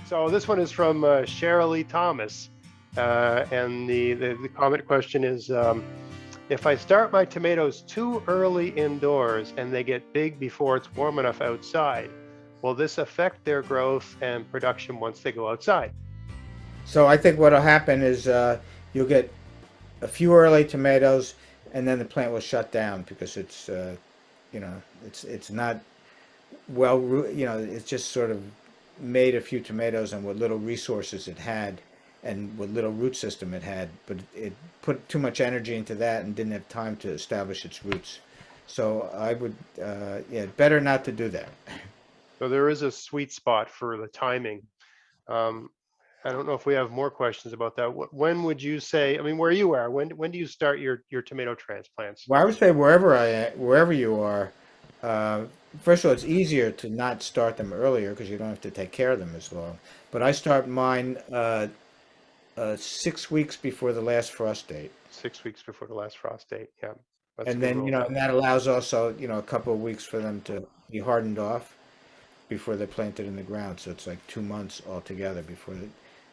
So this one is from Cheryl Lee Thomas. And the comment question is, if I start my tomatoes too early indoors and they get big before it's warm enough outside, will this affect their growth and production once they go outside? So I think what'll happen is you'll get a few early tomatoes, and then the plant will shut down because you know, it's not it's just sort of made a few tomatoes on what little resources it had and what little root system it had, but it put too much energy into that and didn't have time to establish its roots. So I would, yeah, better not to do that. So there is a sweet spot for the timing. Um, I don't know if we have more questions about that. When would you say, I mean, where you are, when do you start your tomato transplants? Well, I would say wherever you are, uh, first of all, it's easier to not start them earlier because you don't have to take care of them as long. But I start mine 6 weeks before the last frost date. 6 weeks before the last frost date. Yeah, that's a And good then, rule of thumb. and that allows also, a couple of weeks for them to be hardened off before they're planted in the ground. So it's like 2 months altogether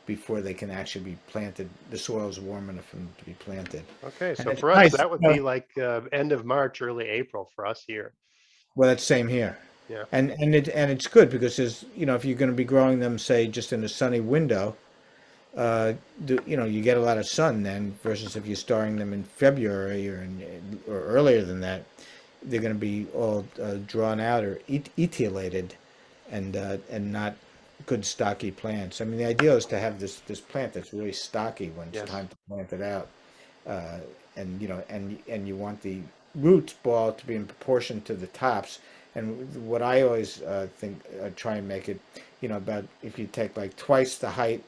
before they can actually be planted. The soil's warm enough for them to be planted. Okay, And so it's for us, nice. that would be like end of March, early April for us here. Well, that's same here. Yeah, And it's good because if you're going to be growing them, say, just in a sunny window, you get a lot of sun then versus if you're storing them in February or earlier than that, they're going to be all drawn out or etiolated and not good stocky plants. I mean, the idea is to have this plant that's really stocky when it's yes. time to plant it out, uh, and you want the roots ball to be in proportion to the tops. And what I always think, try and make it, about if you take like twice the height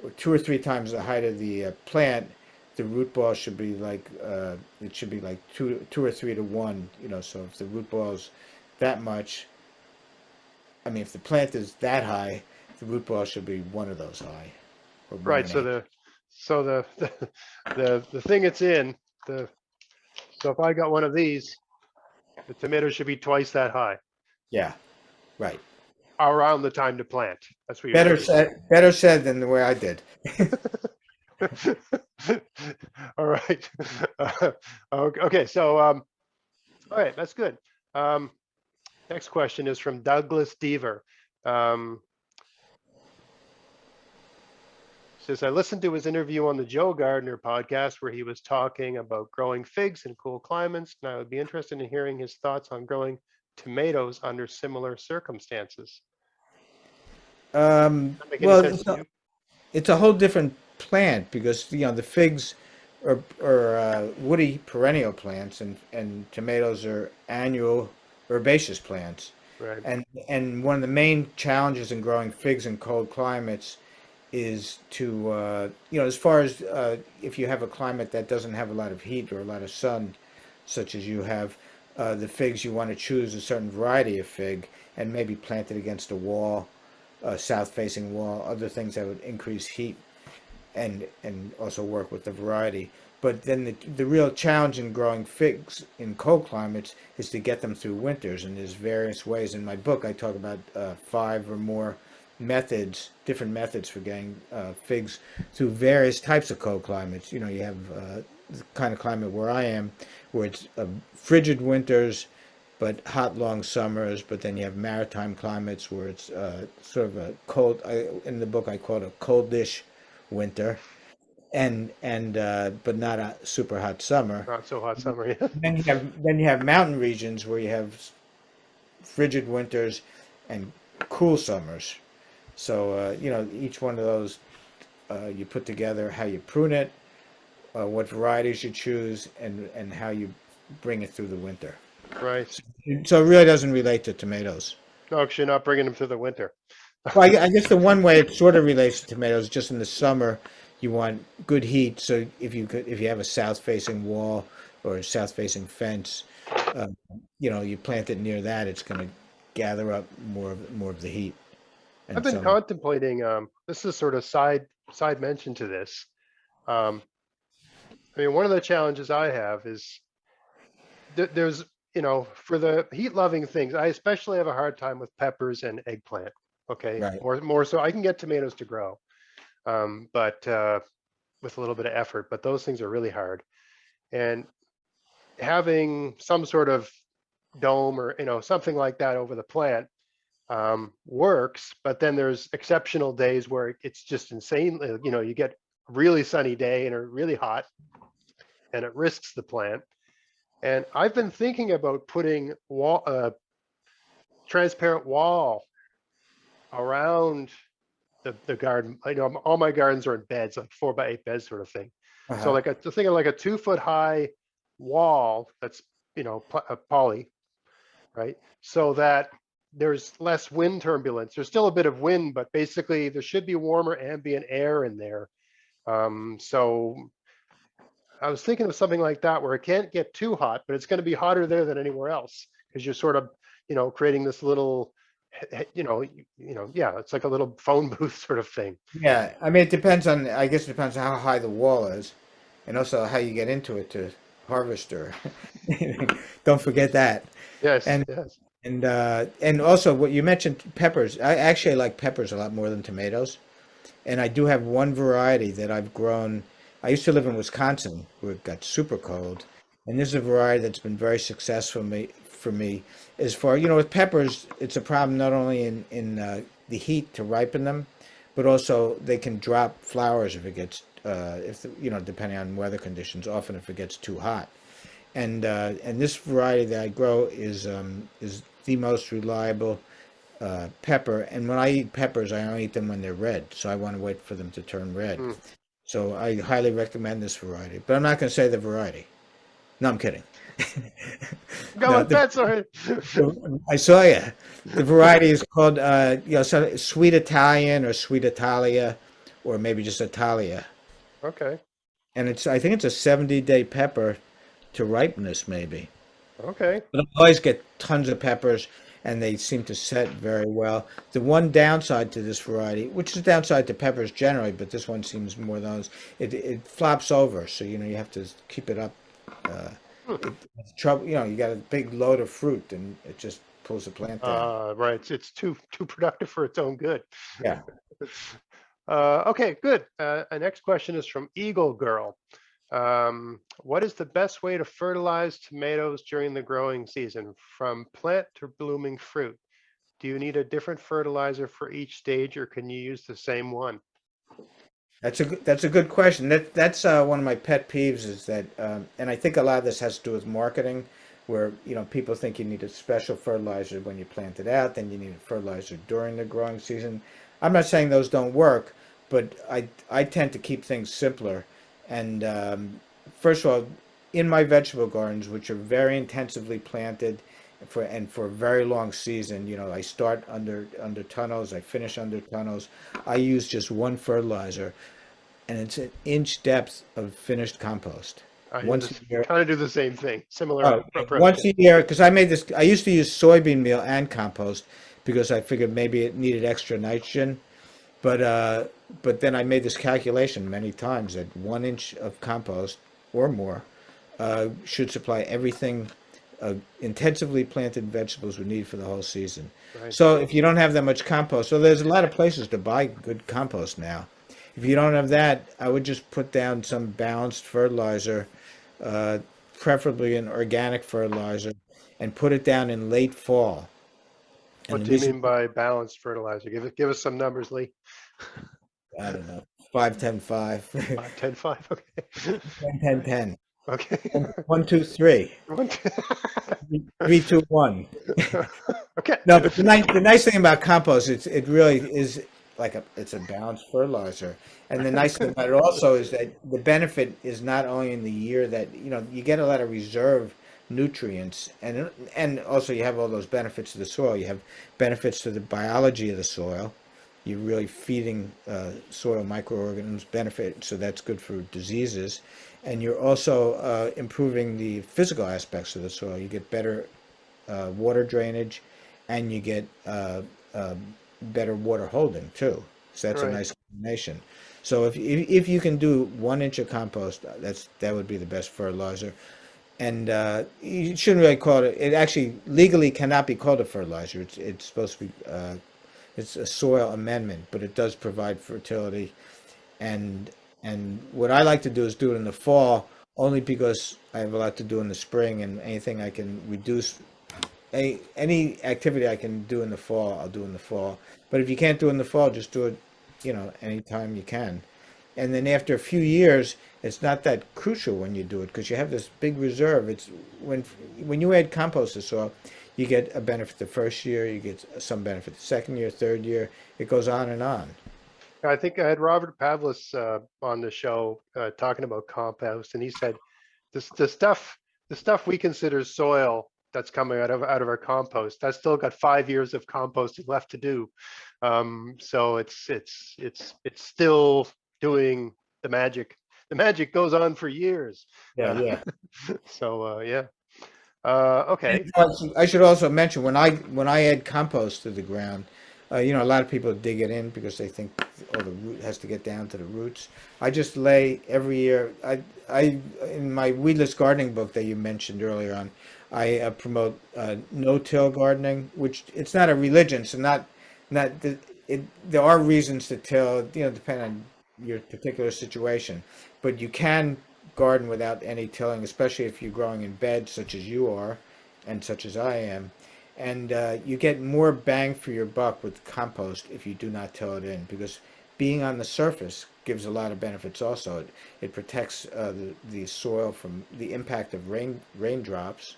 or two or three times the height of the plant, the root ball should be like it should be like two or three to one. So if the root ball's that much, I mean, if the plant is that high, the root ball should be one of those high, or one Right. and a half. So the thing it's in the so if I got one of these, the tomato should be twice that high Yeah, right. around the time to plant. That's what you're Better saying. said, better said than the way I did. All right. Okay. So all right, that's good. Um, next question is from Douglas Deaver. Um, Says, I listened to his interview on the Joe Gardener podcast where he was talking about growing figs in cool climates, and I would be interested in hearing his thoughts on growing tomatoes under similar circumstances. Does that make any Well, sense to you? it's a whole different plant because the figs are woody perennial plants and tomatoes are annual herbaceous plants. Right. And one of the main challenges in growing figs in cold climates is to as far as if you have a climate that doesn't have a lot of heat or a lot of sun, such as you have, the figs you want to choose a certain variety of fig and maybe plant it against a wall, a south-facing wall, other things that would increase heat and also work with the variety. But then the real challenge in growing figs in cold climates is to get them through winters. And there's various ways. In my book, I talk about five or more different methods for getting figs through various types of cold climates. You have the kind of climate where I am, where it's frigid winters, but hot long summers. But then you have maritime climates where it's sort of a cold. In the book, I call it a coldish winter, and but not a super hot summer. Not so hot summer. Yeah. Then you have mountain regions where you have frigid winters and cool summers. So each one of those you put together how you prune it, what varieties you choose, and how you bring it through the winter. Right. So it really doesn't relate to tomatoes. No, because you're not bringing them through the winter. Well, I guess the one way it sort of relates to tomatoes, just in the summer, you want good heat. So if you have a south-facing wall or a south-facing fence, uh, you plant it near that, it's going to gather up more of the heat. I've And been so, contemplating. This is sort of side mention to this. Um, I mean, one of the challenges I have is there's for the heat loving things. I especially have a hard time with peppers and eggplant. Okay, Right. more so I can get tomatoes to grow, but with a little bit of effort. But those things are really hard. And having some sort of dome or something like that over the plant works. But then there's exceptional days where it's just insane. You get a really sunny day and a really hot, and it risks the plant. And I've been thinking about putting transparent wall around the garden. I know all my gardens are in beds, like 4x8 beds sort of thing. So Uh-huh. like the thing of like a 2 foot high wall that's a poly, right? So that there's less wind turbulence. There's still a bit of wind, but basically there should be warmer ambient air in there. So I was thinking of something like that where it can't get too hot, but it's going to be hotter there than anywhere else because you're sort of, creating this little, yeah, it's like a little phone booth sort of thing. Yeah, I mean, it depends on, I guess it depends on how high the wall is and also how you get into it to harvest or don't forget that. Yes, And yes. and also what you mentioned peppers. I actually like peppers a lot more than tomatoes. And I do have one variety that I've grown. I used to live in Wisconsin where it got super cold, and this is a variety that's been very successful for me. As far, with peppers, it's a problem not only in the heat to ripen them, but also they can drop flowers if it gets depending on weather conditions. Often if it gets too hot, and this variety that I grow is the most reliable pepper. And when I eat peppers, I only eat them when they're red, so I want to wait for them to turn red. Hmm. So I highly recommend this variety, but I'm not going to say the variety. No, I'm kidding. Go No, with that, sorry. I saw you. The variety is called Sweet Italian or Sweet Italia, or maybe just Italia. Okay, And I think it's a 70-day pepper to ripeness, maybe. okay. But I always get tons of peppers, and they seem to set very well. The one downside to this variety, which is a downside to peppers generally, but this one seems more than others, it flops over, so you have to keep it up. Uh, Hmm. it's trouble, you got a big load of fruit, and it just pulls the plant down. Right, it's too productive for its own good. Yeah. Okay, good. Our next question is from Eagle Girl. What is the best way to fertilize tomatoes during the growing season, from plant to blooming fruit? Do you need a different fertilizer for each stage, or can you use the same one? That's a good question. That's one of my pet peeves is that, and I think a lot of this has to do with marketing, where people think you need a special fertilizer when you plant it out, then you need a fertilizer during the growing season. I'm not saying those don't work, but I tend to keep things simpler. And first of all, in my vegetable gardens, which are very intensively planted for a very long season, I start under tunnels, I finish under tunnels. I use just one fertilizer, and it's an inch depth of finished compost I do once a this, year. kind of do the same thing, similar Oh, approach. once Yeah. a year, because I made this. I used to use soybean meal and compost because I figured maybe it needed extra nitrogen. But uh, but then I made this calculation many times that 1 inch of compost or more should supply everything intensively planted vegetables would need for the whole season. Right. So if you don't have that much compost, so there's a lot of places to buy good compost now. If you don't have that, I would just put down some balanced fertilizer, uh, preferably an organic fertilizer, and put it down in late fall. And What the do you reason, mean by balanced fertilizer? Give us some numbers, Lee. I don't know, 5, 10, 5, 5, 10, 5. Okay. 10, 10, 10. Okay. 1, 2, 3. One, 3, 2, 1. okay. No, but the nice thing about compost, it really is like it's a balanced fertilizer. And the nice thing about it also is that the benefit is not only in the year that you get a lot of reserve nutrients, and also you have all those benefits to the soil. You have benefits to the biology of the soil. You're really feeding soil microorganisms benefit, so that's good for diseases. And you're also improving the physical aspects of the soil. You get better water drainage, and you get better water holding too. So that's a Right. nice combination. So if you can do 1 inch of compost, that would be the best fertilizer. And you shouldn't really call it. It actually legally cannot be called a fertilizer. It's supposed to be It's a soil amendment, but it does provide fertility. And what I like to do is do it in the fall, only because I have a lot to do in the spring, and anything I can reduce, any activity I can do in the fall, I'll do in the fall. But if you can't do it in the fall, just do it, anytime you can. And then after a few years, it's not that crucial when you do it because you have this big reserve. It's when you add compost to soil, you get a benefit the first year, you get some benefit the second year, third year. It goes on and on. I think I had Robert Pavlis on the show talking about compost, and he said this the stuff we consider soil that's coming out of our compost that's still got 5 years of composting left to do. So it's still doing the magic. The magic goes on for years. Yeah, Uh, yeah. yeah. And Okay. I should also mention when I add compost to the ground, a lot of people dig it in because they think all the root has to get down to the roots. I just lay every year. I in my weedless gardening book that you mentioned earlier on, I promote no-till gardening, which it's not a religion, so not the, it. There are reasons to till, depending on your particular situation, but you can garden without any tilling, especially if you're growing in beds such as you are and such as I am. And you get more bang for your buck with compost if you do not till it in, because being on the surface gives a lot of benefits also. It protects the soil from the impact of raindrops.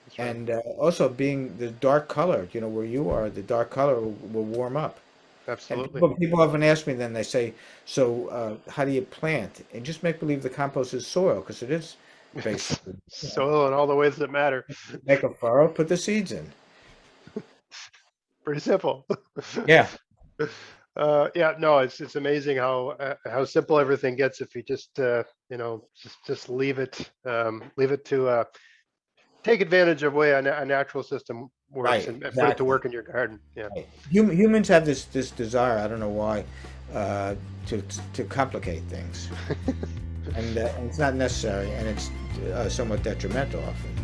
That's right. And also being the dark color, where you are, the dark color will warm up. And Absolutely. people often ask me, then they say, so how do you plant? And just make believe the compost is soil, because it is basically. Soil in all the ways that matter. Make a furrow, put the seeds in. Pretty simple. Yeah, Yeah, no, it's amazing how simple everything gets if you just just leave it to take advantage of way a natural system works right, and put it to exactly. work in your garden. Yeah. Right. Humans have this desire, I don't know why, uh, to complicate things, and it's not necessary, and it's somewhat detrimental often.